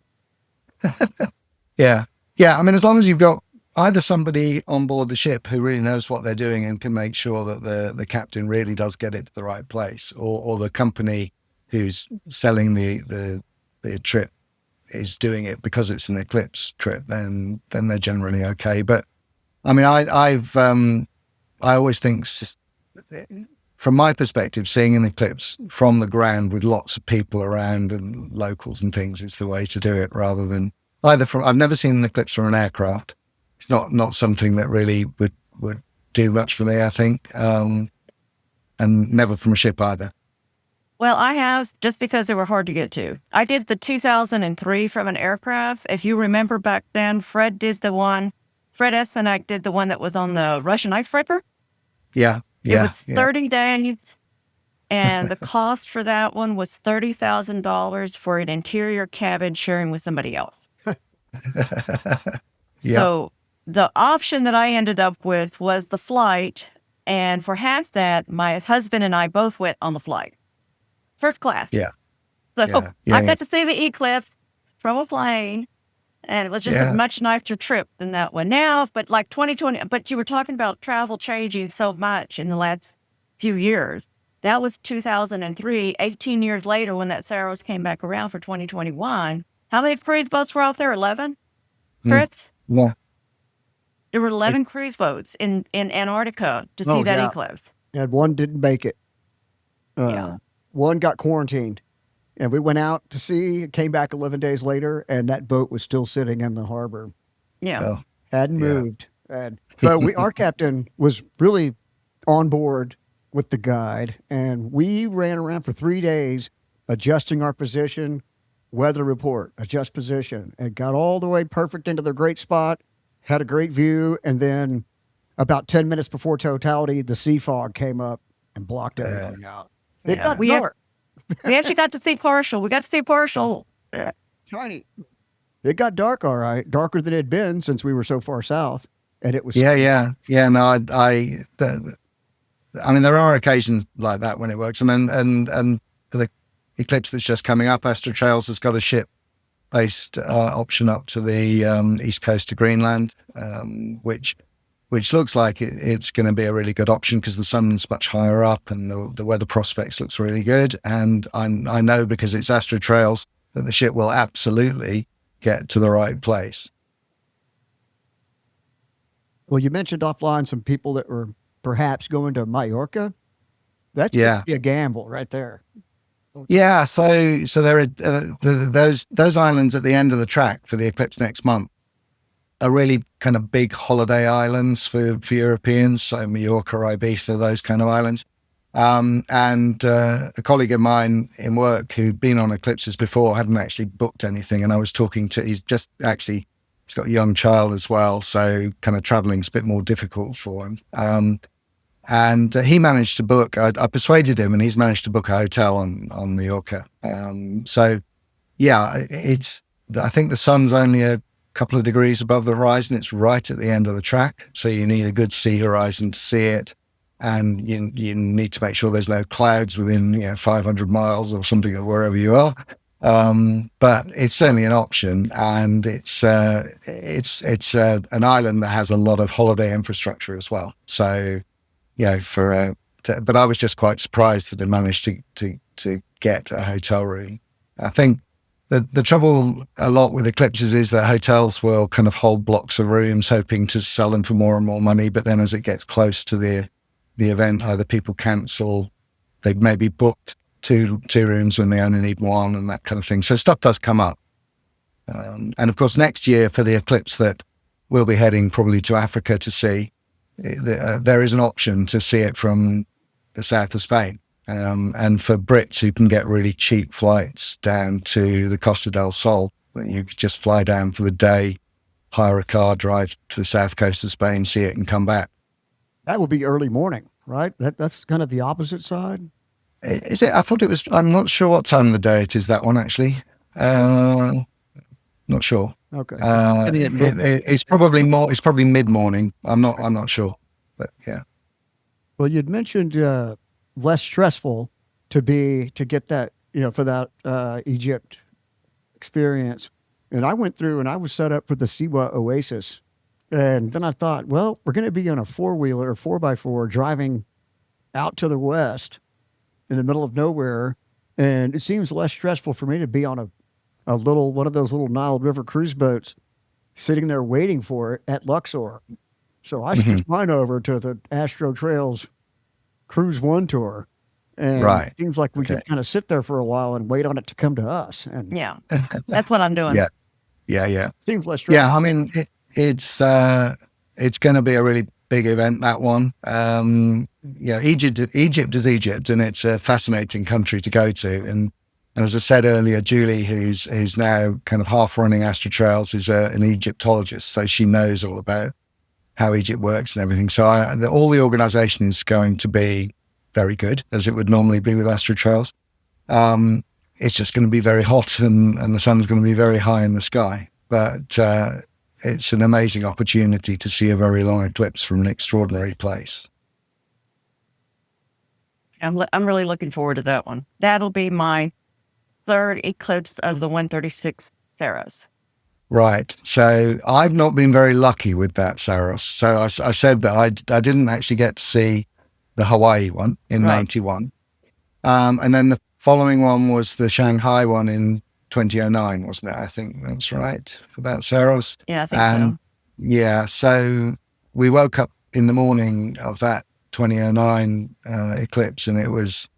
Yeah. I mean, as long as you've got either somebody on board the ship who really knows what they're doing and can make sure that the captain really does get it to the right place, or the company who's selling the trip is doing it because it's an eclipse trip, then they're generally okay. But I mean, I always think, from my perspective, seeing an eclipse from the ground with lots of people around and locals and things is the way to do it, rather than I've never seen an eclipse from an aircraft. It's not something that really would do much for me, I think. And never from a ship either. Well, I have, just because they were hard to get to. I did the 2003 from an aircraft. If you remember back then, Fred Essenak did the one that was on the Russian ice ripper. Yeah. It was 30 days, and the cost for that one was $30,000 for an interior cabin sharing with somebody else. So the option that I ended up with was the flight, and for half that, my husband and I both went on the flight. First class. Yeah. So I got to see the eclipse from a plane, and it was just a much nicer trip than that one. Now, but like 2020, but you were talking about travel changing so much in the last few years. That was 2003, 18 years later when that Saros came back around for 2021. How many cruise boats were out there? 11? Chris? Yeah. There were 11 cruise boats in Antarctica to see that eclipse. And one didn't make it. One got quarantined. And we went out to see, came back 11 days later, and that boat was still sitting in the harbor. Yeah. Oh, hadn't moved. But our captain was really on board with the guide, and we ran around for 3 days adjusting our position, weather report, adjust position, and got all the way perfect into the great spot, had a great view, and then about 10 minutes before totality, the sea fog came up and blocked everything out. It got dark. We actually got to see partial. We got to see partial. Tiny. It got dark, all right. Darker than it had been since we were so far south. And it was... Yeah. No, I mean, there are occasions like that when it works. And the eclipse that's just coming up, AstroTrails has got a ship-based option up to the east coast of Greenland, which looks like it's going to be a really good option because the sun's much higher up and the weather prospects looks really good. And I know because it's AstroTrails that the ship will absolutely get to the right place. Well, you mentioned offline some people that were perhaps going to Mallorca. That's gonna be a gamble right there. Yeah, so there are those islands at the end of the track for the eclipse next month are really kind of big holiday islands for Europeans. So Mallorca, Ibiza, those kind of islands. And a colleague of mine in work who'd been on eclipses before hadn't actually booked anything, and I was talking to. He's got a young child as well, so kind of traveling's a bit more difficult for him. And he managed to book. I persuaded him, and he's managed to book a hotel on Mallorca. So yeah, I think the sun's only couple of degrees above the horizon. It's right at the end of the track, so you need a good sea horizon to see it, and you need to make sure there's no clouds within 500 miles or something of wherever you are. But it's certainly an option, and it's an island that has a lot of holiday infrastructure as well. So, but I was just quite surprised that they managed to get a hotel room. I think the trouble a lot with eclipses is that hotels will kind of hold blocks of rooms, hoping to sell them for more and more money. But then as it gets close to the event, either people cancel, they've maybe booked two rooms when they only need one, and that kind of thing. So stuff does come up. And of course, next year for the eclipse that we'll be heading probably to Africa to see, there is an option to see it from the south of Spain. And for Brits who can get really cheap flights down to the Costa del Sol, you could just fly down for the day, hire a car, drive to the south coast of Spain, see it and come back. That would be early morning, right? That's kind of the opposite side. Is it? I thought it was. I'm not sure what time of the day it is. That one actually. Not sure. Okay. It's probably more. It's probably mid morning. I'm not sure. But yeah. Well, you'd mentioned less stressful to get that for that Egypt experience, and I went through and I was set up for the Siwa Oasis, and then I thought, well, we're going to be on a 4-wheeler or 4x4 driving out to the west in the middle of nowhere, and it seems less stressful for me to be on a little one of those little Nile River cruise boats, sitting there waiting for it at Luxor. So I switched mine over to the AstroTrails Cruise One tour, and it seems like we could kind of sit there for a while and wait on it to come to us. And Yeah, that's what I'm doing. Yeah. Seems less stressful. Yeah, I mean it's going to be a really big event, that one. Egypt is Egypt, and it's a fascinating country to go to. And as I said earlier, Julie, who's now kind of half running AstroTrails, is an Egyptologist, so she knows all about how Egypt works and everything. So all the organisation is going to be very good, as it would normally be with AstroTrails. It's just going to be very hot, and the sun's going to be very high in the sky. But it's an amazing opportunity to see a very long eclipse from an extraordinary place. I'm really looking forward to that one. That'll be my third eclipse of the 136 Saros. Right. So I've not been very lucky with that Saros. So I said that I didn't actually get to see the Hawaii one in 91. And then the following one was the Shanghai one in 2009, wasn't it? I think that's right for that Saros. Yeah, I think so. Yeah. So we woke up in the morning of that 2009 eclipse, and it was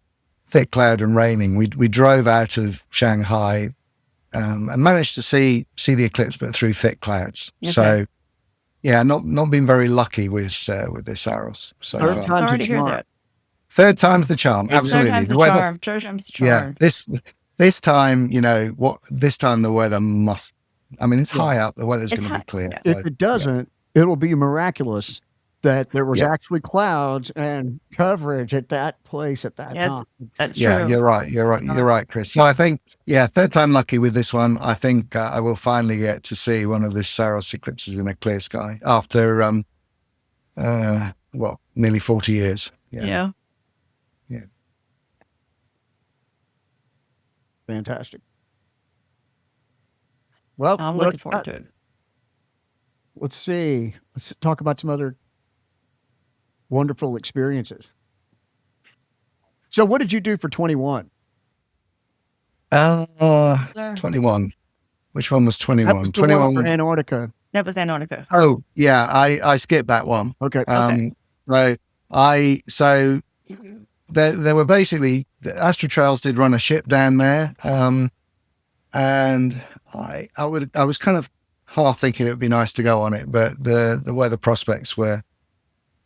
thick cloud and raining. We drove out of Shanghai and managed to see the eclipse, but through thick clouds. Okay. So yeah, not been very lucky with this Saros. So Third time's sorry the to hear charm. that. Third time's the charm. Absolutely. Third time's the charm. Yeah. This time, this time the weather must. I mean, it's high up. The weather's going to be clear. If it doesn't, it'll be miraculous that there was actually clouds and coverage at that place at that time. That's true. Yeah, you're right, Chris. So I think, third time lucky with this one. I think I will finally get to see one of the Saros eclipses in a clear sky after, nearly 40 years. Yeah. Fantastic. Well, I'm looking forward to it. Let's see. Let's talk about some other wonderful experiences. So what did you do for 21? 21. Which one was 21? That was the 21 one for Antarctica. That was Antarctica. Oh, yeah, I skipped that one. Okay. So there were basically, the AstroTrails did run a ship down there, and I was kind of half thinking it would be nice to go on it, but the weather prospects were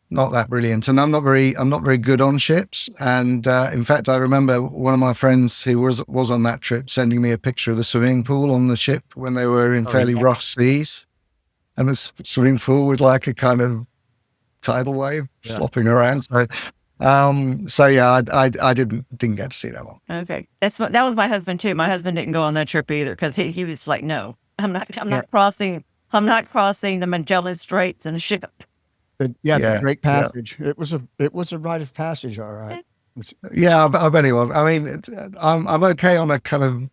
not that brilliant, and I'm not very good on ships. And in fact, I remember one of my friends who was on that trip sending me a picture of the swimming pool on the ship when they were in fairly rough seas, and the swimming pool with like a kind of tidal wave slopping around. So I didn't get to see that one. Okay, that was my husband too. My husband didn't go on that trip either because he was like, no, I'm not crossing I'm not crossing the Magellan Straits in a ship. The Yeah, Great yeah. Passage. It was a rite of passage, all right. Yeah, I bet it was. I mean, I'm okay on a kind of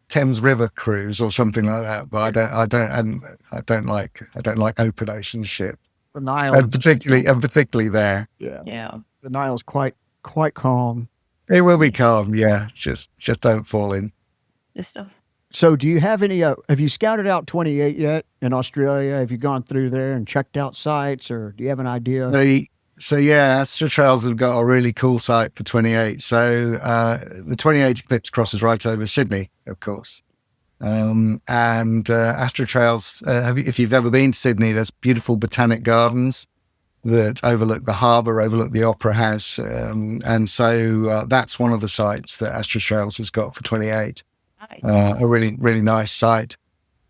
Thames River cruise or something like that, but I don't like open ocean ship, The Nile, and particularly there. yeah, Yeah. the Nile's quite calm. It will be calm, yeah. Just don't fall in. This stuff. So, do you have any? Have you scouted out 28 yet in Australia? Have you gone through there and checked out sites, or do you have an idea? So yeah, AstroTrails have got a really cool site for 28. So the 28 eclipse crosses right over Sydney, of course. And AstroTrails, if you've ever been to Sydney, there's beautiful botanic gardens that overlook the harbour, overlook the Opera House. And so that's one of the sites that AstroTrails has got for 28. Nice. A really, really nice site.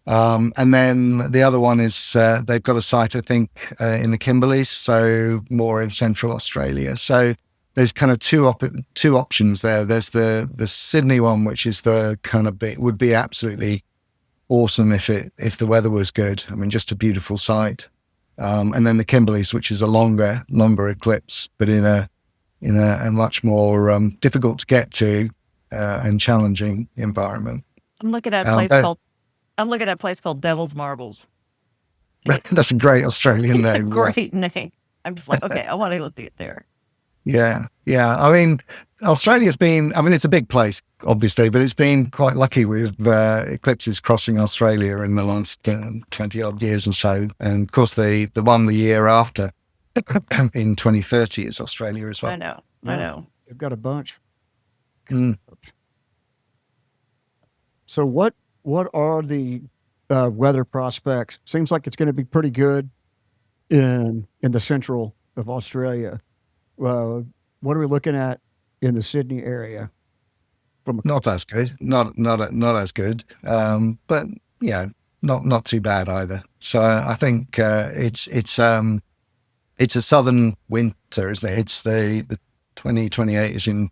And then the other one is they've got a site, I think, in the Kimberleys, so more in central Australia. So there's kind of two options there. There's the Sydney one, which is the kind of would be absolutely awesome if the weather was good. I mean, just a beautiful site. And then the Kimberleys, which is a longer eclipse, but in a much more difficult to get to and challenging environment. I'm looking at a place called Devil's Marbles. That's a great Australian It's a name. great name. I'm just like, okay, I want to go see it there. Yeah. I mean, Australia's been, I mean, it's a big place, obviously, but it's been quite lucky with eclipses crossing Australia in the last 20 odd years or so. And of course, the one the year after in 2030 is Australia as well. I know. They've got a bunch. Mm. So, what are the weather prospects? Seems like it's going to be pretty good in the central of Australia. What are we looking at in the Sydney area? Not as good, not as good, but yeah, not too bad either. So I think it's a southern winter, isn't it? It's the 2028 is in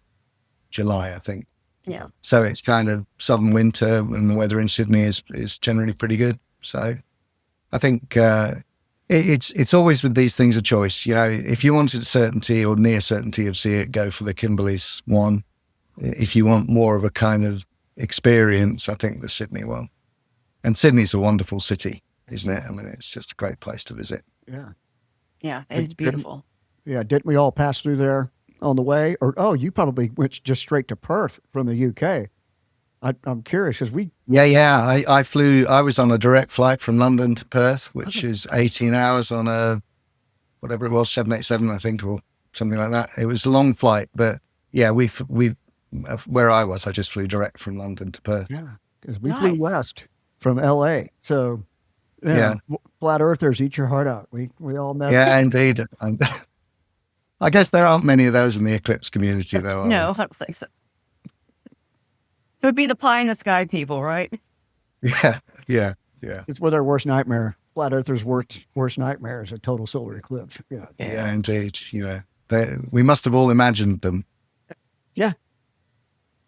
July, I think. Yeah. So it's kind of southern winter, and the weather in Sydney is generally pretty good. So I think it's always with these things a choice. You know, if you wanted certainty or near certainty of see it, go for the Kimberleys one. If you want more of a kind of experience, I think the Sydney one. And Sydney's a wonderful city, isn't it? I mean, it's just a great place to visit. Yeah. Yeah, it's beautiful. Yeah. Didn't we all pass through there on the way? Or you probably went just straight to Perth from the UK. I'm curious because I flew. I was on a direct flight from London to Perth, which is 18 hours on a whatever it was, 787, I think, or something like that. It was a long flight, but yeah, we where I was, I just flew direct from London to Perth. Yeah, because we flew west from LA. So Yeah. flat earthers, eat your heart out. We all met. Yeah, indeed. I guess there aren't many of those in the eclipse community, though. No, I don't think so. It would be the pie in the sky people, right? Yeah. It's where their worst nightmare. Flat earthers' worst nightmare is a total solar eclipse. Yeah, indeed. You know, we must have all imagined them. Yeah.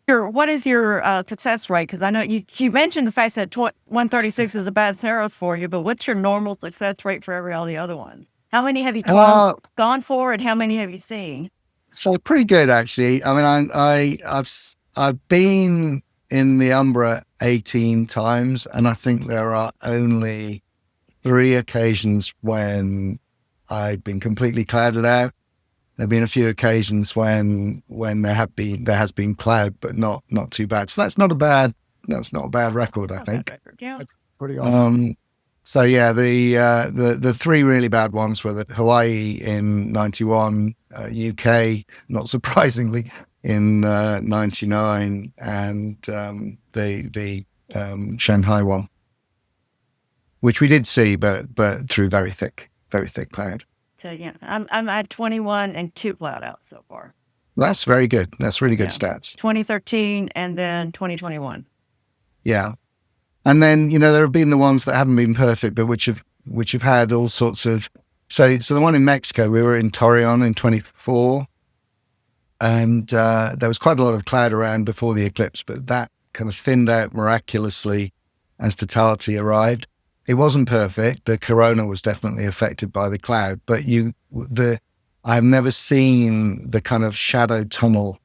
What is your success rate? Because I know you mentioned the fact that 136 is a bad scenario for you, but what's your normal success rate for all the other ones? How many have you gone for, and how many have you seen? So pretty good, actually. I mean, I've been in the umbra 18 times, and I think there are only 3 occasions when I've been completely clouded out. There've been a few occasions when there has been cloud, but not too bad. So that's not a bad record, I think. Yeah. That's pretty awesome. So yeah, the 3 really bad ones were the Hawaii in 91, UK, not surprisingly, in 99, and the Shanghai one, which we did see, but through very thick cloud. So yeah, I'm at 21 and 2 cloud out so far. That's very good. That's really good stats. 2013 and then 2021. Yeah. And then, you know, there have been the ones that haven't been perfect, but which have had all sorts of. So the one in Mexico, we were in Torreón in 24, and there was quite a lot of cloud around before the eclipse, but that kind of thinned out miraculously as Totality arrived. it wasn't perfect. The corona was definitely affected by the cloud, but I've never seen the kind of shadow tunnel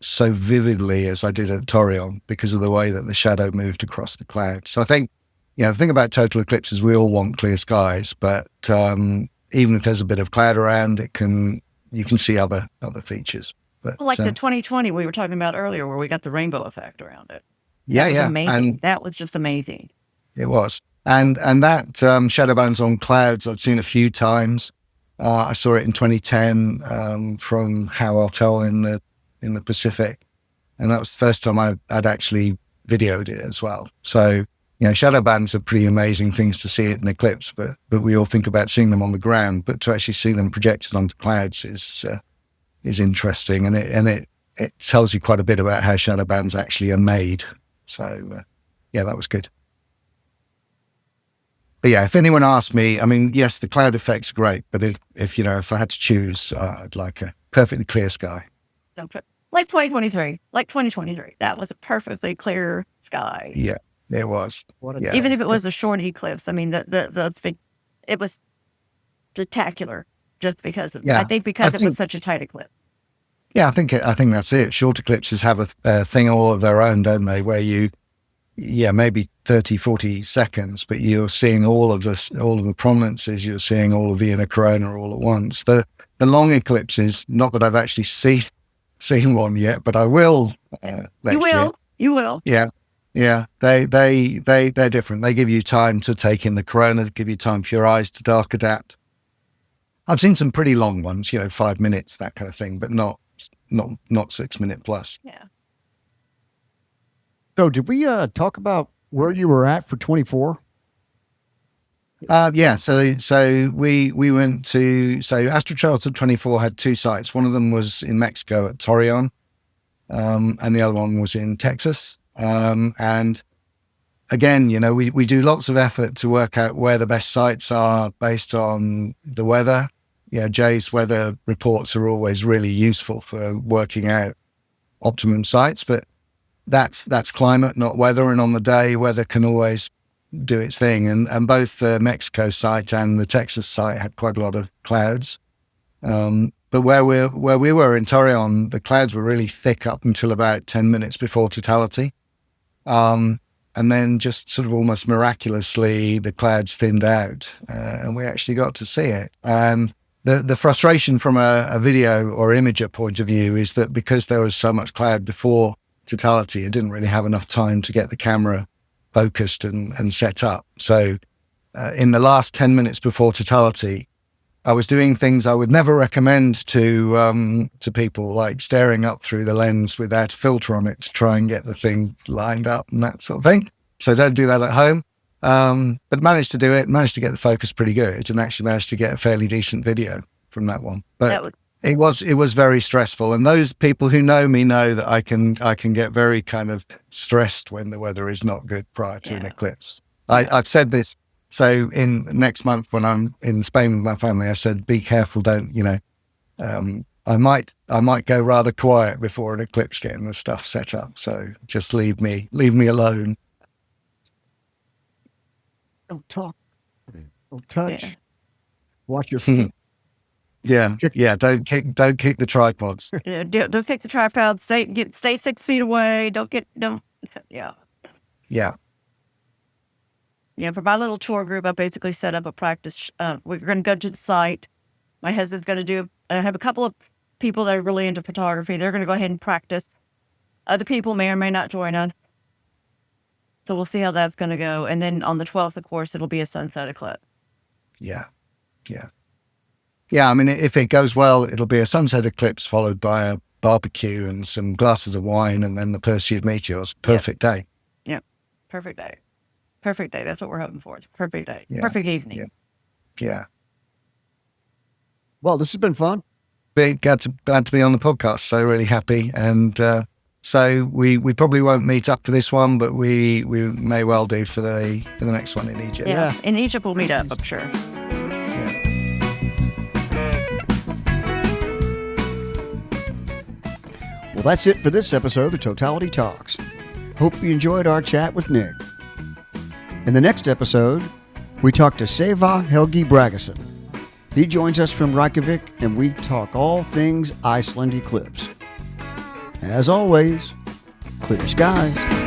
so vividly as I did at Torreón because of the way that the shadow moved across the cloud. So I think, the thing about total eclipses, we all want clear skies, but even if there's a bit of cloud around, you can see other features. But Like the 2020 we were talking about earlier, where we got the rainbow effect around it. Amazing. And that was just amazing. it was. And that shadow bands on clouds, I've seen a few times. I saw it in 2010 from Hotel in the Pacific, and that was the first time I'd actually videoed it as well. So, shadow bands are pretty amazing things to see at an eclipse, but we all think about seeing them on the ground, but to actually see them projected onto clouds is interesting, and it tells you quite a bit about how shadow bands actually are made. So, that was good. But if anyone asked me, I mean, yes, the cloud effect's great, but if I had to choose, I'd like a perfectly clear sky. Like 2023, that was a perfectly clear sky. Yeah, it was. Even if it was a short eclipse, I mean, it was spectacular just because of, I think it was such a tight eclipse. Yeah, I think that's it. Short eclipses have a thing all of their own, don't they? Where maybe 30, 40 seconds, but you're seeing all of the prominences, you're seeing all of the inner corona all at once. The long eclipses, not that I've actually seen one yet, but I will next year. You will. Yeah. They're different. They give you time to take in the corona, give you time for your eyes to dark adapt. I've seen some pretty long ones, 5 minutes, that kind of thing, but not 6 minute plus. Yeah. So did we talk about where you were at for 24? Yeah. So we went to, AstroTrails to 24 had two sites. One of them was in Mexico at Torreón, and the other one was in Texas. And again, we do lots of effort to work out where the best sites are based on the weather. Jay's weather reports are always really useful for working out optimum sites, but that's climate, not weather. And on the day, weather can always do its thing. And both the Mexico site and the Texas site had quite a lot of clouds. But where we were in Torreón, the clouds were really thick up until about 10 minutes before totality. And then just sort of almost miraculously, the clouds thinned out, and we actually got to see it. And the frustration from a video or imager point of view is that because there was so much cloud before totality, it didn't really have enough time to get the camera focused and set up. So in the last 10 minutes before totality, I was doing things I would never recommend to people, like staring up through the lens without a filter on it to try and get the thing lined up and that sort of thing. So don't do that at home. But managed to do it, managed to get the focus pretty good, and actually managed to get a fairly decent video from that one. But it was very stressful. And those people who know me know that I can get very kind of stressed when the weather is not good prior to an eclipse. I've said this. So in next month when I'm in Spain with my family, I said, be careful, don't, I might go rather quiet before an eclipse getting the stuff set up. So just leave me alone. Don't talk. Don't touch. Yeah. Watch your feet. Yeah. Don't kick the tripods. Don't kick the tripod. Stay 6 feet away. Yeah. Yeah, for my little tour group, I basically set up a practice. We're going to go to the site. My husband's going to do, I have a couple of people that are really into photography. They're going to go ahead and practice. Other people may or may not join us. So we'll see how that's going to go. And then on the 12th, of course, it'll be a sunset eclipse. Yeah. I mean, if it goes well, it'll be a sunset eclipse followed by a barbecue and some glasses of wine and then the Perseid meteors. Perfect day. Yeah, perfect day. Perfect day. That's what we're hoping for. It's a perfect day. Yeah. Perfect evening. Yeah. Well, this has been fun. Glad to be on the podcast. So really happy. And so we probably won't meet up for this one, but we may well do for the next one in Egypt. Yeah. In Egypt, we'll meet up, I'm sure. Yeah. Well, that's it for this episode of Totality Talks. Hope you enjoyed our chat with Nick. In the next episode, we talk to Seva Helgi Bragason. He joins us from Reykjavik, and we talk all things Iceland eclipse. As always, clear skies.